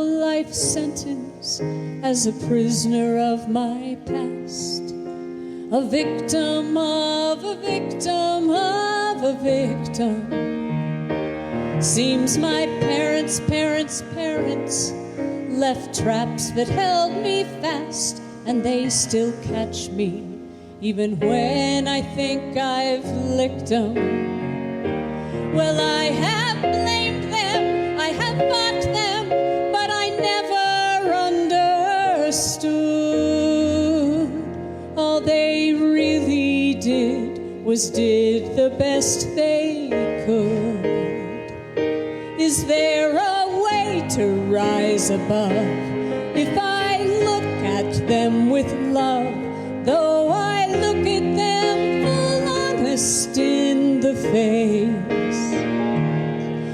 life sentence as a prisoner of my past. A victim of a victim of a victim. Seems my parents' left traps that held me fast, and they still catch me, even when I think I've licked them. Well, I have blamed them, I have fought them, but I never understood. All they really did was did the best they could. Is there a way to rise above if I look at them with love? Though I look at them full honest in the face,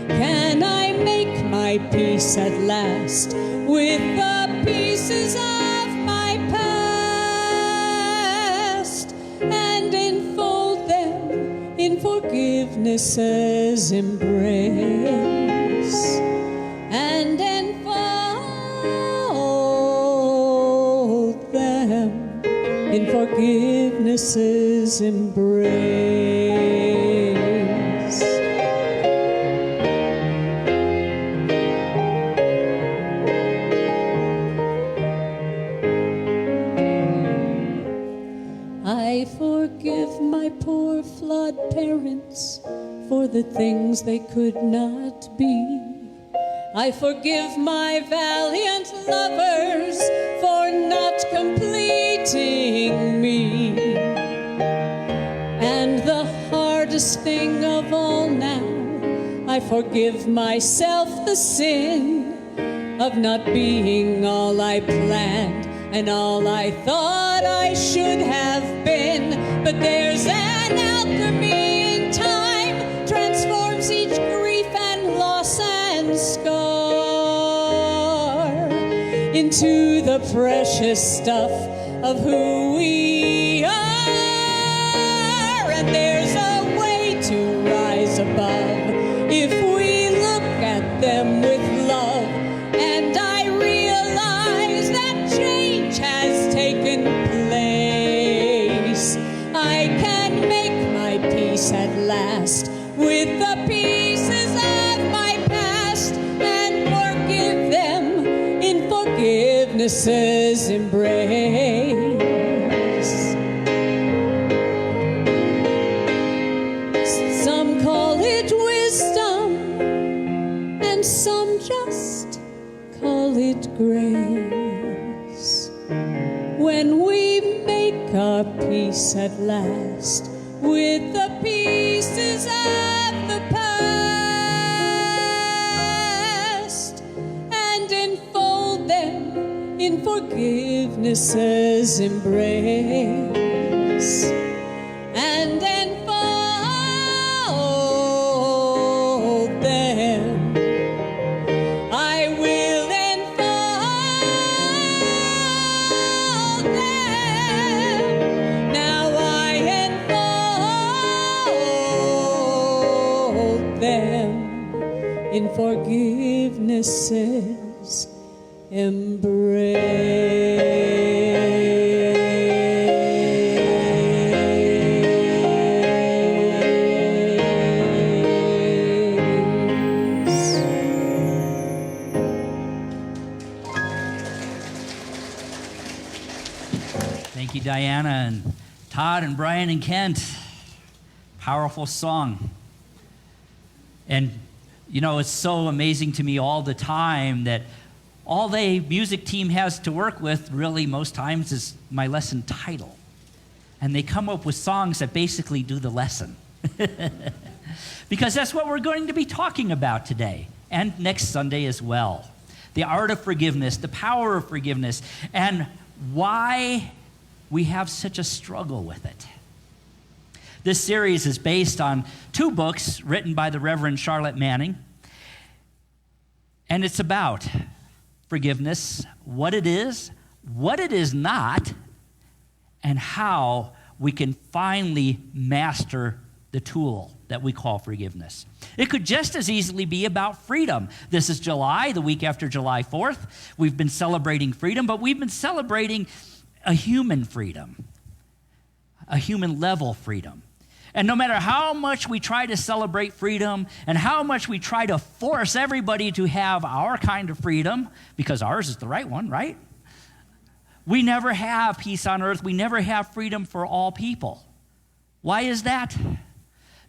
can I make my peace at last with the pieces of my past and enfold them in forgiveness's embrace? And enfold them in forgiveness's embrace. I forgive my poor flawed parents for the things they could not be. I forgive my valiant lovers for not completing me. And the hardest thing of all now, I forgive myself the sin of not being all I planned and all I thought I should have been. But there's an alchemy in time, transforms each grief and loss and scar into the precious stuff of who we are. And there's a way to rise above if we look at them with love. And I realize that change has taken place. I can make my peace at last with the pieces of my past and forgive them in forgiveness's embrace. Some call it wisdom, and some just call it grace. When we make our peace at last with the pieces of the past and enfold them in forgiveness's embrace, and enfold them, I will enfold them. Now I enfold them in forgiveness's embrace. Thank you, Dianna and Todd and Brian and Kent. Powerful song. And, you know, it's so amazing to me all the time that all the music team has to work with really most times is my lesson title. And they come up with songs that basically do the lesson. Because that's what we're going to be talking about today and next Sunday as well. The art of forgiveness, the power of forgiveness, and why we have such a struggle with it. This series is based on 2 books written by the Reverend Charlotte Manning. And it's about forgiveness, what it is not, and how we can finally master the tool that we call forgiveness. It could just as easily be about freedom. This is July, the week after July 4th. We've been celebrating freedom, but we've been celebrating a human freedom, a human level freedom. And no matter how much we try to celebrate freedom and how much we try to force everybody to have our kind of freedom, because ours is the right one, right? We never have peace on earth. We never have freedom for all people. Why is that?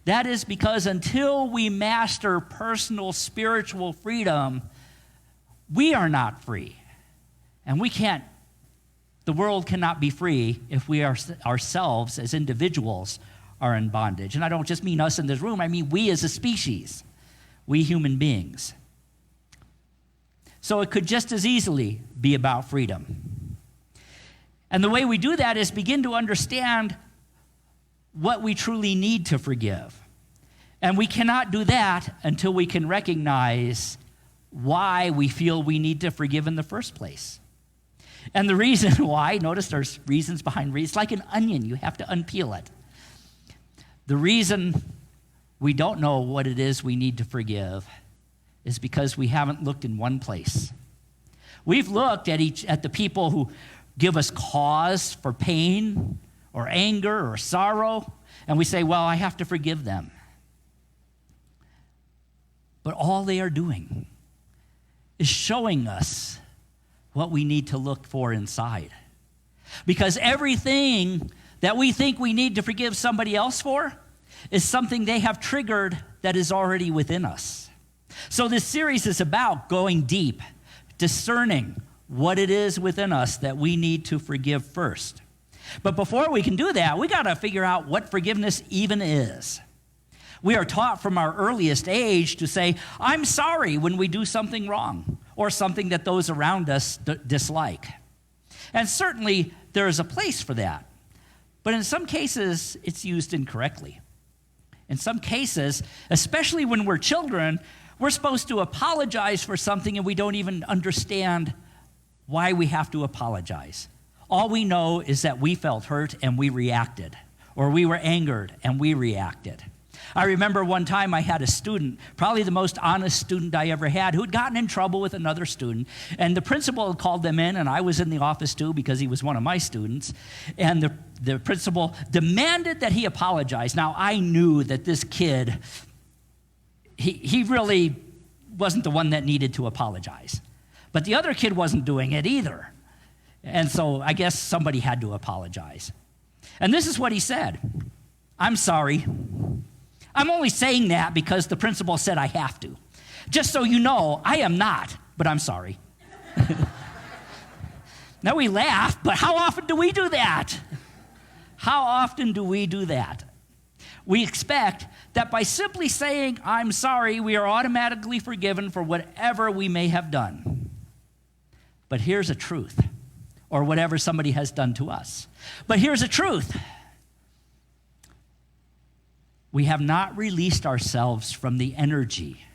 That is because until we master personal spiritual freedom, we are not free. And the world cannot be free if we ourselves as individuals are in bondage. And I don't just mean us in this room, I mean we as a species, we human beings. So it could just as easily be about freedom. And the way we do that is begin to understand what we truly need to forgive. And we cannot do that until we can recognize why we feel we need to forgive in the first place. And the reason why, notice there's reasons behind reasons. It's like an onion, you have to unpeel it. The reason we don't know what it is we need to forgive is because we haven't looked in one place. We've looked at the people who give us cause for pain or anger or sorrow, and we say, well, I have to forgive them. But all they are doing is showing us what we need to look for inside. Because everything that we think we need to forgive somebody else for is something they have triggered that is already within us. So this series is about going deep, discerning what it is within us that we need to forgive first. But before we can do that, we got to figure out what forgiveness even is. We are taught from our earliest age to say, I'm sorry when we do something wrong or something that those around us dislike. And certainly there is a place for that. But in some cases, it's used incorrectly. In some cases, especially when we're children, we're supposed to apologize for something and we don't even understand why we have to apologize. All we know is that we felt hurt and we reacted, or we were angered and we reacted. I remember one time I had a student, probably the most honest student I ever had, who had gotten in trouble with another student. And the principal had called them in, and I was in the office too because he was one of my students. And the principal demanded that he apologize. Now, I knew that this kid, he really wasn't the one that needed to apologize. But the other kid wasn't doing it either. And so I guess somebody had to apologize. And this is what he said. I'm sorry. I'm only saying that because the principal said I have to. Just so you know, I am not, but I'm sorry. Now we laugh, but how often do we do that? How often do we do that? We expect that by simply saying, I'm sorry, we are automatically forgiven for whatever we may have done. But here's a truth, or whatever somebody has done to us. But here's a truth. We have not released ourselves from the energy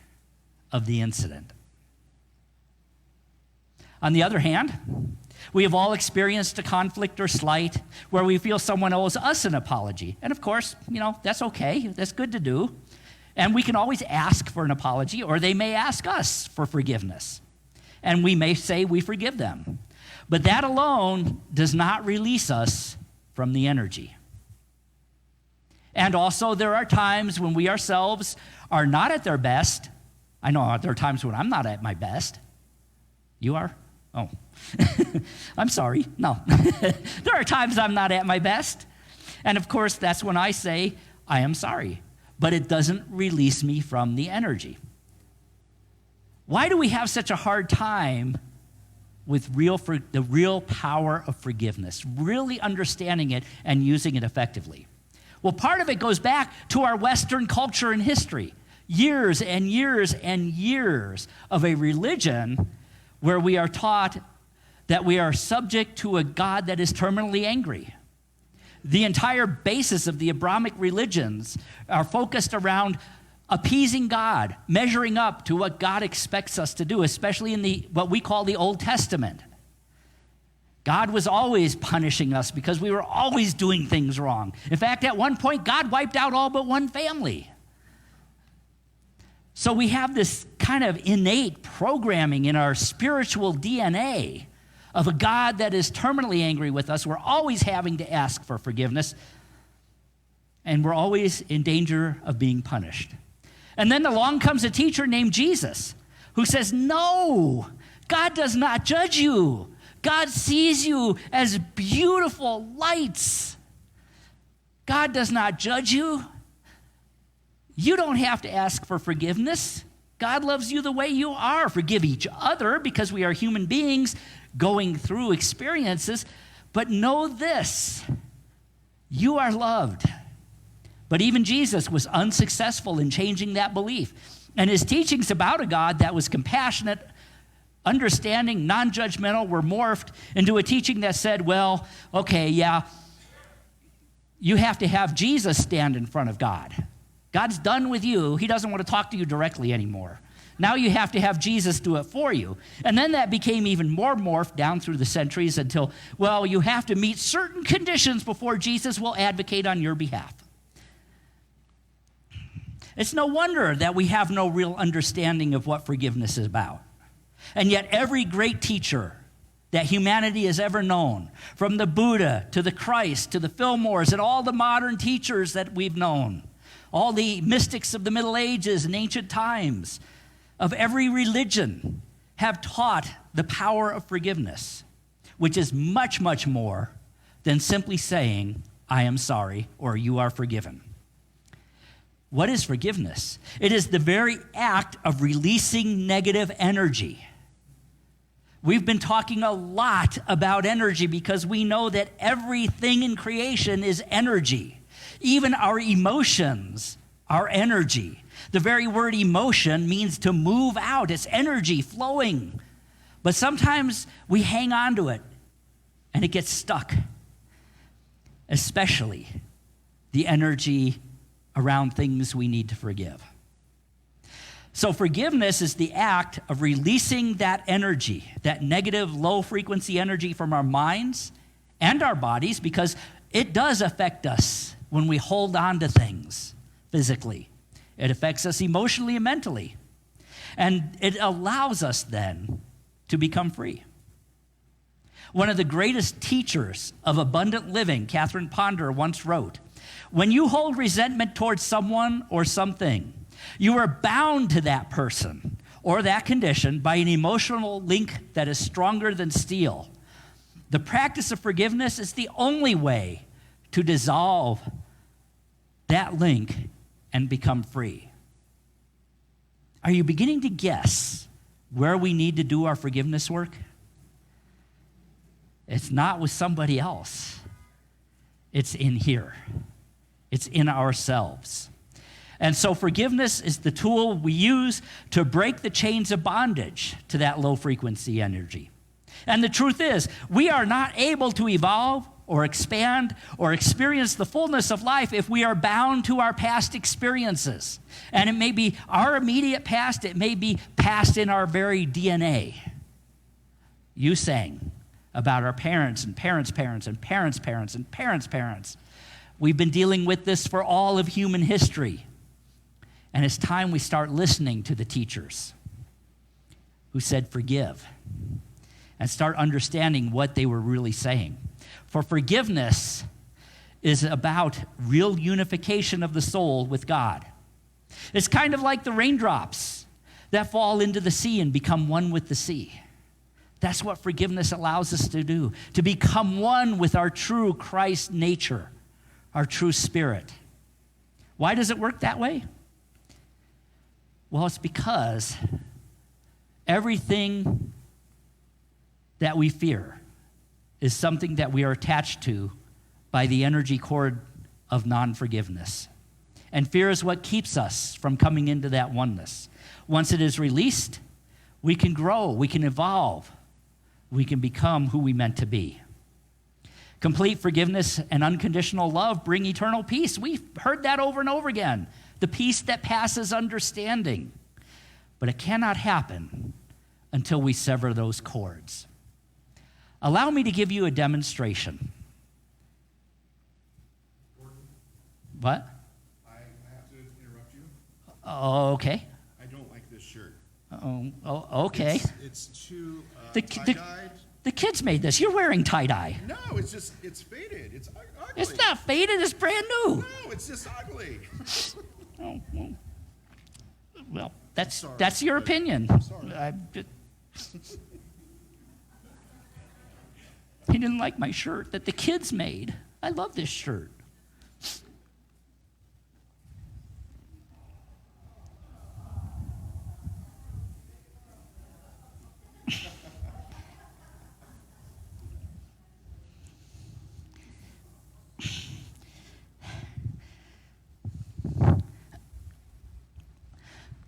of the incident. On the other hand, we have all experienced a conflict or slight where we feel someone owes us an apology. And of course, that's okay. That's good to do. And we can always ask for an apology, or they may ask us for forgiveness. And we may say we forgive them. But that alone does not release us from the energy. And also, there are times when we ourselves are not at their best. I know there are times when I'm not at my best. You are? Oh. I'm sorry. No. There are times I'm not at my best. And of course, that's when I say, I am sorry. But it doesn't release me from the energy. Why do we have such a hard time with the real power of forgiveness, really understanding it and using it effectively? Well, part of it goes back to our Western culture and history. Years and years and years of a religion where we are taught that we are subject to a God that is terminally angry. The entire basis of the Abrahamic religions are focused around appeasing God, measuring up to what God expects us to do, especially in what we call the Old Testament. God was always punishing us because we were always doing things wrong. In fact, at one point, God wiped out all but one family. So we have this kind of innate programming in our spiritual DNA of a God that is terminally angry with us. We're always having to ask for forgiveness, and we're always in danger of being punished. And then along comes a teacher named Jesus who says, no, God does not judge you. God sees you as beautiful lights. God does not judge you. You don't have to ask for forgiveness. God loves you the way you are. Forgive each other because we are human beings going through experiences. But know this, you are loved. But even Jesus was unsuccessful in changing that belief. And his teachings about a God that was compassionate, understanding, non-judgmental were morphed into a teaching that said, well, okay, yeah, you have to have Jesus stand in front of God. God's done with you. He doesn't want to talk to you directly anymore. Now you have to have Jesus do it for you. And then that became even more morphed down through the centuries until, well, you have to meet certain conditions before Jesus will advocate on your behalf. It's no wonder that we have no real understanding of what forgiveness is about. And yet every great teacher that humanity has ever known, from the Buddha to the Christ to the Fillmores and all the modern teachers that we've known, all the mystics of the Middle Ages and ancient times, of every religion, have taught the power of forgiveness, which is much, much more than simply saying, I am sorry, or you are forgiven. What is forgiveness? It is the very act of releasing negative energy. We've been talking a lot about energy because we know that everything in creation is energy. Even our emotions are energy. The very word emotion means to move out. It's energy flowing. But sometimes we hang on to it and it gets stuck, especially the energy around things we need to forgive. So forgiveness is the act of releasing that energy, that negative, low-frequency energy from our minds and our bodies, because it does affect us when we hold on to things physically. It affects us emotionally and mentally. And it allows us then to become free. One of the greatest teachers of abundant living, Catherine Ponder, once wrote, when you hold resentment towards someone or something, you are bound to that person or that condition by an emotional link that is stronger than steel. The practice of forgiveness is the only way to dissolve that link and become free. Are you beginning to guess where we need to do our forgiveness work? It's not with somebody else. It's in here. It's in ourselves. And so forgiveness is the tool we use to break the chains of bondage to that low-frequency energy. And the truth is, we are not able to evolve or expand or experience the fullness of life if we are bound to our past experiences. And it may be our immediate past, it may be past in our very DNA. You sang about our parents and parents' parents and parents' parents and parents' parents. We've been dealing with this for all of human history. And it's time we start listening to the teachers who said forgive and start understanding what they were really saying. For forgiveness is about real unification of the soul with God. It's kind of like the raindrops that fall into the sea and become one with the sea. That's what forgiveness allows us to do, to become one with our true Christ nature, our true spirit. Why does it work that way? Well, it's because everything that we fear is something that we are attached to by the energy cord of non-forgiveness. And fear is what keeps us from coming into that oneness. Once it is released, we can grow, we can evolve, we can become who we meant to be. Complete forgiveness and unconditional love bring eternal peace. We've heard that over and over again. The peace that passes understanding. But it cannot happen until we sever those cords. Allow me to give you a demonstration. Gordon, What? I have to interrupt you. Oh, okay. I don't Okay. It's too tie-dyed. The kids made this. You're wearing tie-dye. No, it's faded. It's ugly. It's not faded. It's brand new. No, it's just ugly. Well, that's your opinion. He didn't like my shirt that the kids made. I love this shirt.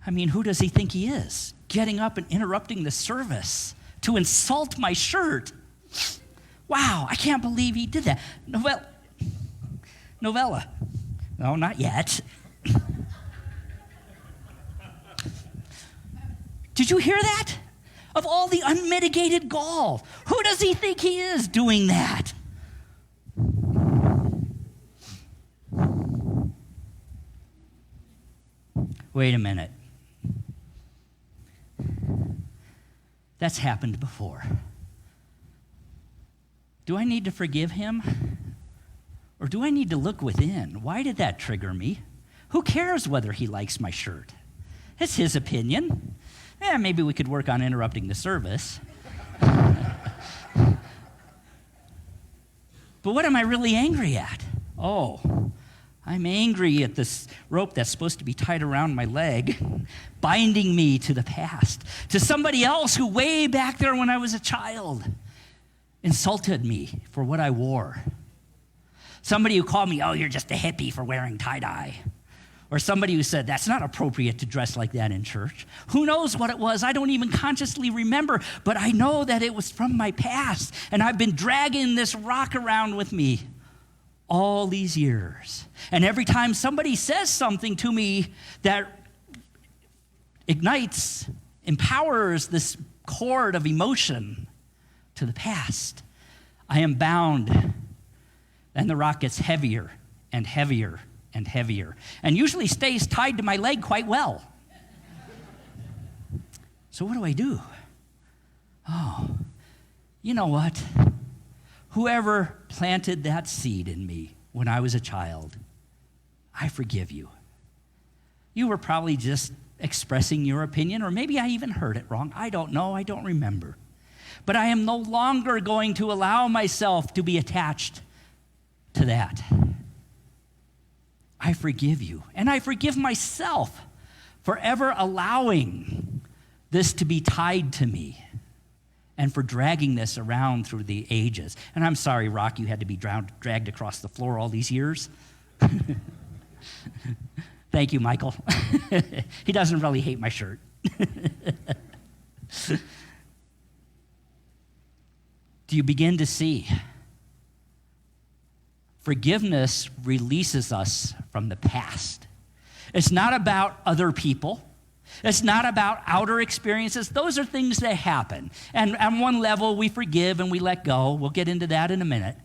I mean, who does he think he is? Getting up and interrupting the service to insult my shirt. Wow, I can't believe he did that. Novella. No, not yet. Did you hear that? Of all the unmitigated gall, who does he think he is doing that? Wait a minute. That's happened before. Do I need to forgive him? Or do I need to look within? Why did that trigger me? Who cares whether he likes my shirt? It's his opinion. Maybe we could work on interrupting the service. But what am I really angry at? Oh, I'm angry at this rope that's supposed to be tied around my leg, binding me to the past, to somebody else who way back there when I was a child insulted me for what I wore. Somebody who called me, oh, you're just a hippie for wearing tie-dye. Or somebody who said, that's not appropriate to dress like that in church. Who knows what it was? I don't even consciously remember, but I know that it was from my past, and I've been dragging this rock around with me all these years. And every time somebody says something to me that ignites, empowers this cord of emotion to the past, I am bound, and the rock gets heavier and heavier and heavier, and usually stays tied to my leg quite well. So what do I do? Oh, you know what? Whoever planted that seed in me when I was a child, I forgive you. You were probably just expressing your opinion, or maybe I even heard it wrong. I don't know. I don't remember. But I am no longer going to allow myself to be attached to that. I forgive you, and I forgive myself for ever allowing this to be tied to me and for dragging this around through the ages. And I'm sorry, Rock, you had to be dragged across the floor all these years. Thank you, Michael. He doesn't really hate my shirt. Do you begin to see? Forgiveness releases us from the past. It's not about other people. It's not about outer experiences. Those are things that happen. And on one level, we forgive and we let go. We'll get into that in a minute.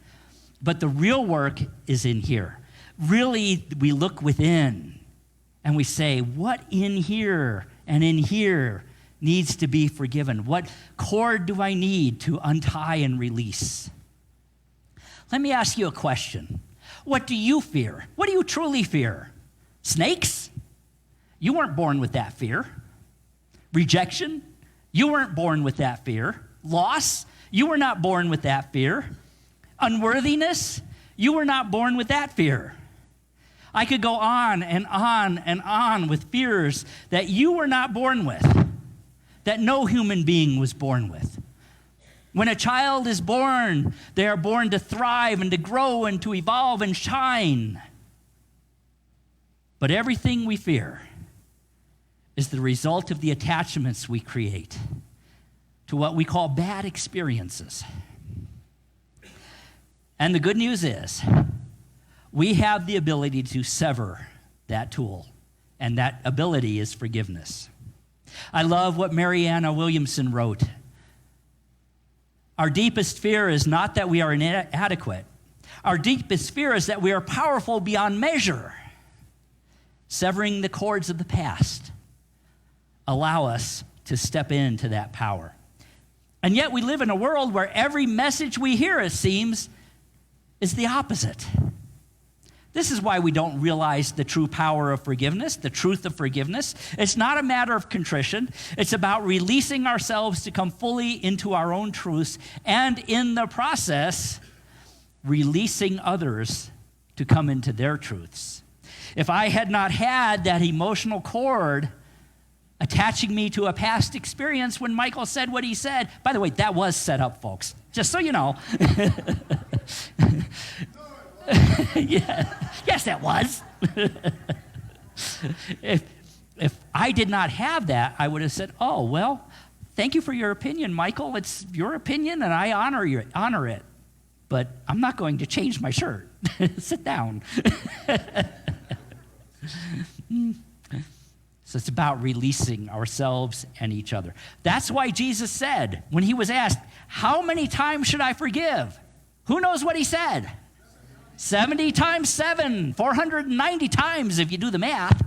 But the real work is in here. Really, we look within and we say, what in here and in here needs to be forgiven? What cord do I need to untie and release? Let me ask you a question. What do you fear? What do you truly fear? Snakes? You weren't born with that fear. Rejection? You weren't born with that fear. Loss? You were not born with that fear. Unworthiness? You were not born with that fear. I could go on and on and on with fears that you were not born with, that no human being was born with. When a child is born, they are born to thrive and to grow and to evolve and shine. But everything we fear is the result of the attachments we create to what we call bad experiences. And the good news is, we have the ability to sever that tool, and that ability is forgiveness. I love what Marianna Williamson wrote. Our deepest fear is not that we are inadequate. Our deepest fear is that we are powerful beyond measure. Severing the cords of the past allow us to step into that power. And yet we live in a world where every message we hear, it seems, is the opposite. This is why we don't realize the true power of forgiveness, the truth of forgiveness. It's not a matter of contrition. It's about releasing ourselves to come fully into our own truths, and in the process, releasing others to come into their truths. If I had not had that emotional cord attaching me to a past experience when Michael said what he said, by the way, that was set up, folks, just so you know. Yeah. Yes, that was. If I did not have that, I would have said, oh, well, thank you for your opinion, Michael. It's your opinion, and I honor it. But I'm not going to change my shirt. Sit down. So it's about releasing ourselves and each other. That's why Jesus said, when he was asked, how many times should I forgive? Who knows what he said? 70 times 7, 490 times if you do the math.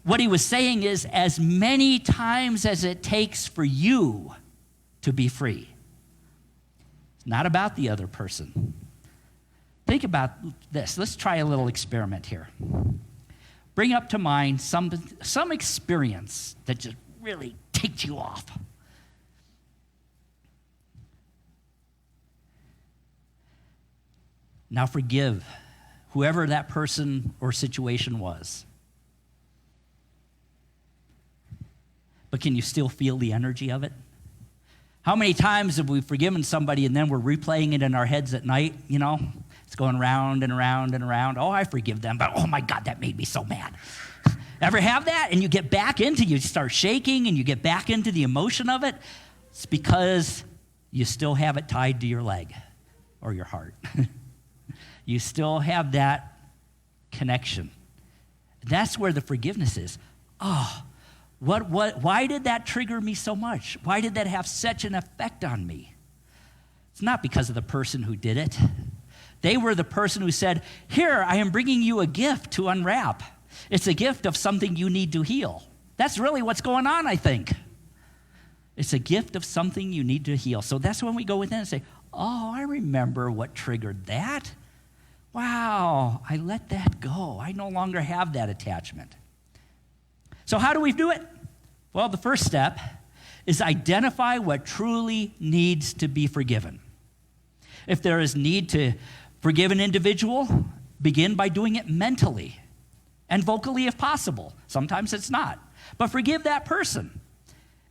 What he was saying is as many times as it takes for you to be free. It's not about the other person. Think about this. Let's try a little experiment here. Bring up to mind some experience that just really ticked you off. Now forgive whoever that person or situation was. But can you still feel the energy of it? How many times have we forgiven somebody and then we're replaying it in our heads at night, you know? It's going round and around and around. Oh, I forgive them, but oh my God, that made me so mad. Ever have that? And you get back into, you start shaking and you get back into the emotion of it. It's because you still have it tied to your leg or your heart. You still have that connection. That's where the forgiveness is. Oh, why did that trigger me so much? Why did that have such an effect on me? It's not because of the person who did it. They were the person who said, here, I am bringing you a gift to unwrap. It's a gift of something you need to heal. That's really what's going on, I think. It's a gift of something you need to heal. So that's when we go within and say, oh, I remember what triggered that. Wow, I let that go. I no longer have that attachment. So how do we do it? Well, the first step is identify what truly needs to be forgiven. If there is need to forgive an individual, begin by doing it mentally and vocally if possible. Sometimes it's not. But forgive that person.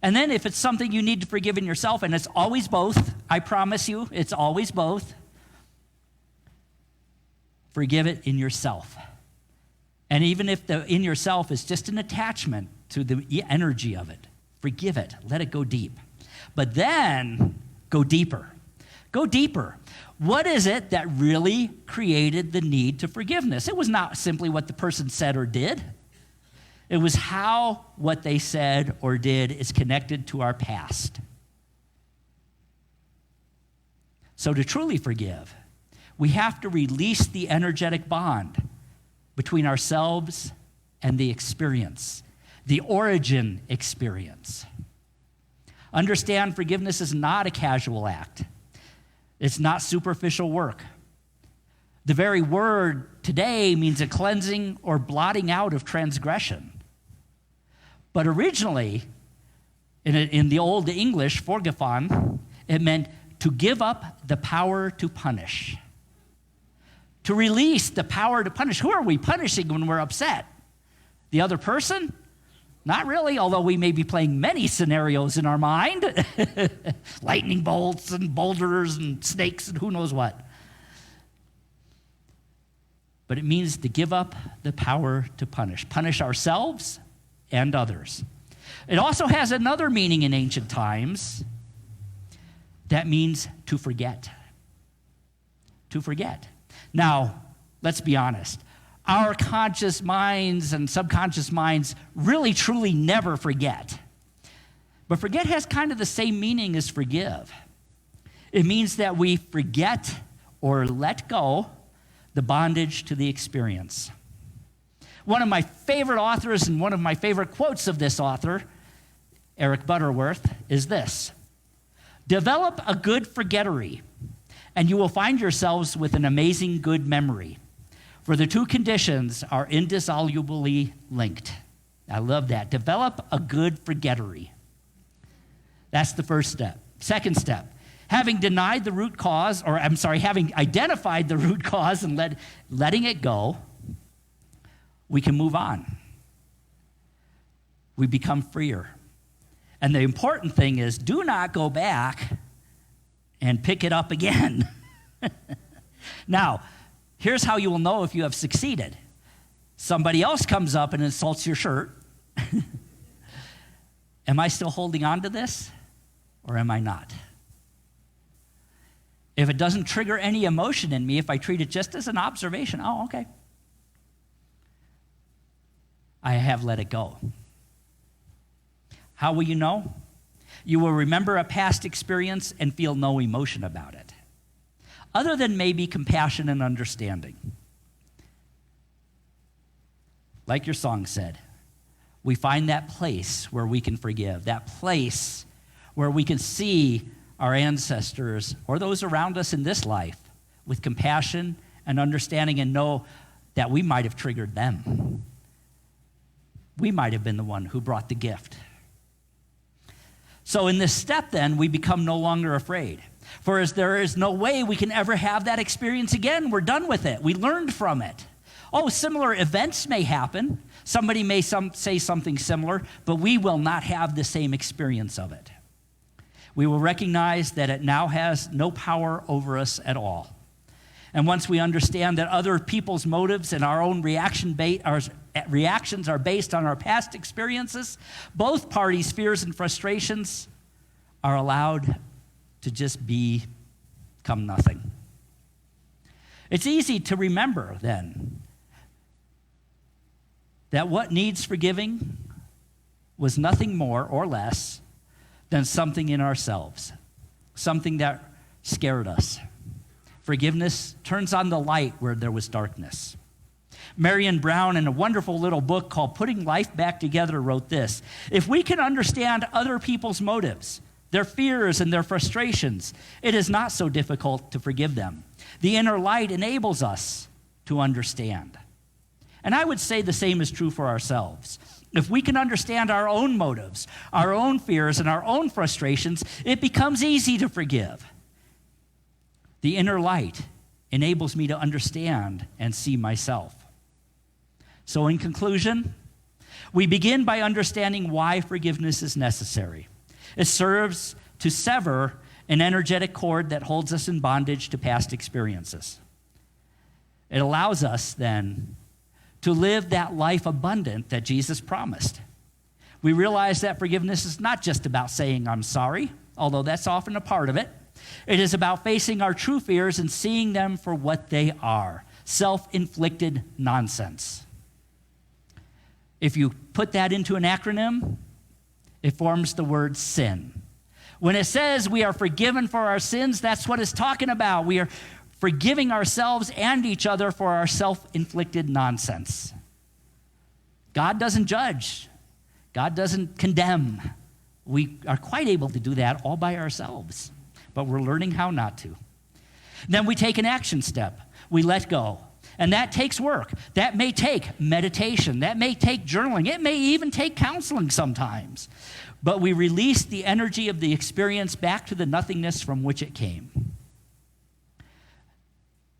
And then if it's something you need to forgive in yourself, and it's always both, I promise you, it's always both, forgive it in yourself. And even if the in yourself is just an attachment to the energy of it, forgive it. Let it go deep. But then go deeper. Go deeper. What is it that really created the need to forgiveness? It was not simply what the person said or did. It was how what they said or did is connected to our past. So to truly forgive, we have to release the energetic bond between ourselves and the experience, the origin experience. Understand forgiveness is not a casual act. It's not superficial work. The very word today means a cleansing or blotting out of transgression. But originally, in the Old English, forgifan, it meant to give up the power to punish. To release the power to punish. Who are we punishing when we're upset? The other person? Not really, although we may be playing many scenarios in our mind. Lightning bolts and boulders and snakes and who knows what. But it means to give up the power to punish. Punish ourselves and others. It also has another meaning in ancient times. That means to forget. To forget. Now, let's be honest. Our conscious minds and subconscious minds really, truly never forget. But forget has kind of the same meaning as forgive. It means that we forget or let go the bondage to the experience. One of my favorite authors and one of my favorite quotes of this author Eric Butterworth, is this: develop a good forgettery, and you will find yourselves with an amazing good memory, for the two conditions are indissolubly linked. I love that. Develop a good forgettery. That's the first step. Second step, having identified the root cause and letting it go, we can move on. We become freer. And the important thing is, do not go back and pick it up again. Now, here's how you will know if you have succeeded. Somebody else comes up and insults your shirt. Am I still holding on to this, or am I not? If it doesn't trigger any emotion in me, if I treat it just as an observation, oh, okay, I have let it go. How will you know? You will remember a past experience and feel no emotion about it, other than maybe compassion and understanding. Like your song said, we find that place where we can forgive, that place where we can see our ancestors or those around us in this life with compassion and understanding, and know that we might have triggered them. We might have been the one who brought the gift. So in this step, then, we become no longer afraid. For as there is no way we can ever have that experience again, we're done with it. We learned from it. Oh, similar events may happen. Somebody may say something similar, but we will not have the same experience of it. We will recognize that it now has no power over us at all. And once we understand that other people's motives and our own reactions are based on our past experiences, both parties' fears and frustrations are allowed to just become nothing. It's easy to remember, then, that what needs forgiving was nothing more or less than something in ourselves, something that scared us. Forgiveness turns on the light where there was darkness. Marion Brown, in a wonderful little book called Putting Life Back Together, wrote this: if we can understand other people's motives, their fears and their frustrations, it is not so difficult to forgive them. The inner light enables us to understand. And I would say the same is true for ourselves. If we can understand our own motives, our own fears, and our own frustrations, it becomes easy to forgive. The inner light enables me to understand and see myself. So in conclusion, we begin by understanding why forgiveness is necessary. It serves to sever an energetic cord that holds us in bondage to past experiences. It allows us then to live that life abundant that Jesus promised. We realize that forgiveness is not just about saying I'm sorry, although that's often a part of it. It is about facing our true fears and seeing them for what they are: self-inflicted nonsense. If you put that into an acronym, it forms the word sin. When it says we are forgiven for our sins, that's what it's talking about. We are forgiving ourselves and each other for our self-inflicted nonsense. God doesn't judge. God doesn't condemn. We are quite able to do that all by ourselves, but we're learning how not to. Then we take an action step. We let go. And that takes work. That may take meditation. That may take journaling. It may even take counseling sometimes. But we release the energy of the experience back to the nothingness from which it came.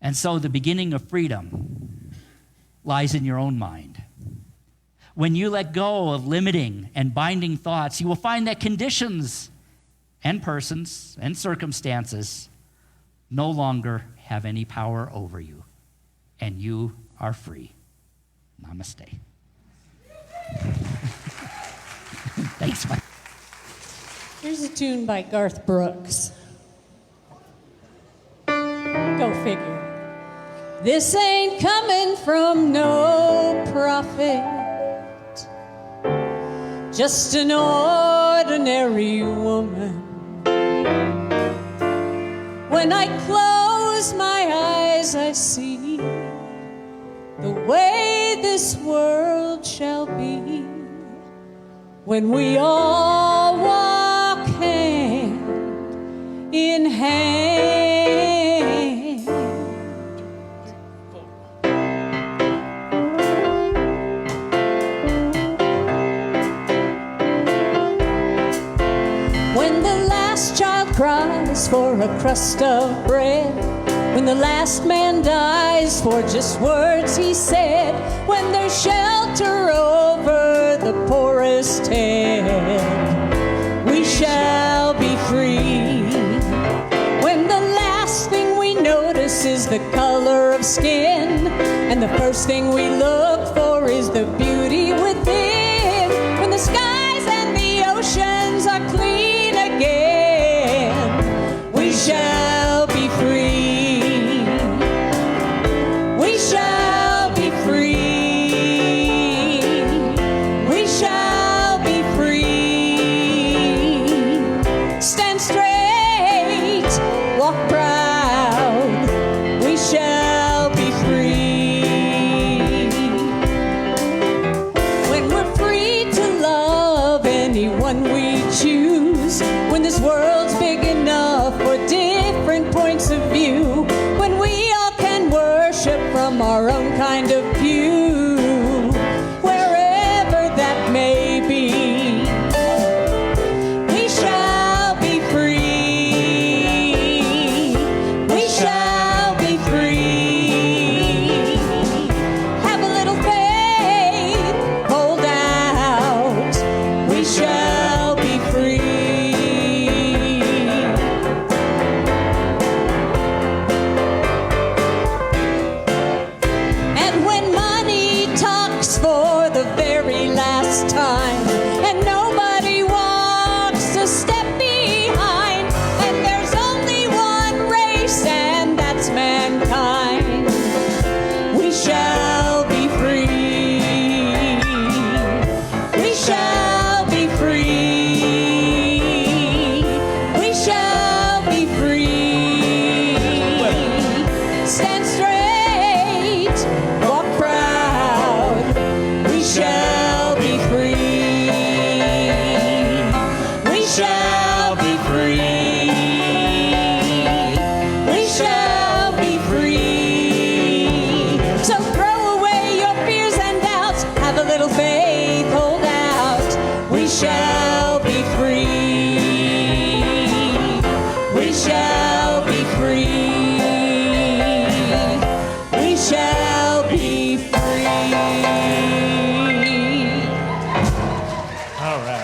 And so the beginning of freedom lies in your own mind. When you let go of limiting and binding thoughts, you will find that conditions and persons and circumstances no longer have any power over you, and you are free. Namaste. Thanks, Mike. Here's a tune by Garth Brooks. Go figure. This ain't coming from no prophet, just an ordinary woman. When I close my eyes, I see the way this world shall be when we all in hand. When the last child cries for a crust of bread, when the last man dies for just words he said, when there's shelter over the poorest head, we shall be free. When the last thing we notice is the color of skin, and the first thing we look for is the beauty within, when the skies and the oceans are clean again, we shall be free. We shall be free. We shall be free. Stand straight, walk proud. We shall be free. When we're free to love anyone we choose, when this world's big enough for different points of view, when we all can worship from our own kind of pew, wherever that may be, we shall be free. We shall be free. Have a little faith, hold out. We shall be free. And when money talks for the very last time, and nobody walks a step behind, and there's only one race, and that's mankind, we shall be free. We shall be free. We shall be free. Stand straight, walk proud. We shall be free. We shall be free. We shall be free. So throw away your fears and doubts. Have a little faith, hold out. We shall be free. We shall be free. We shall be free. All right.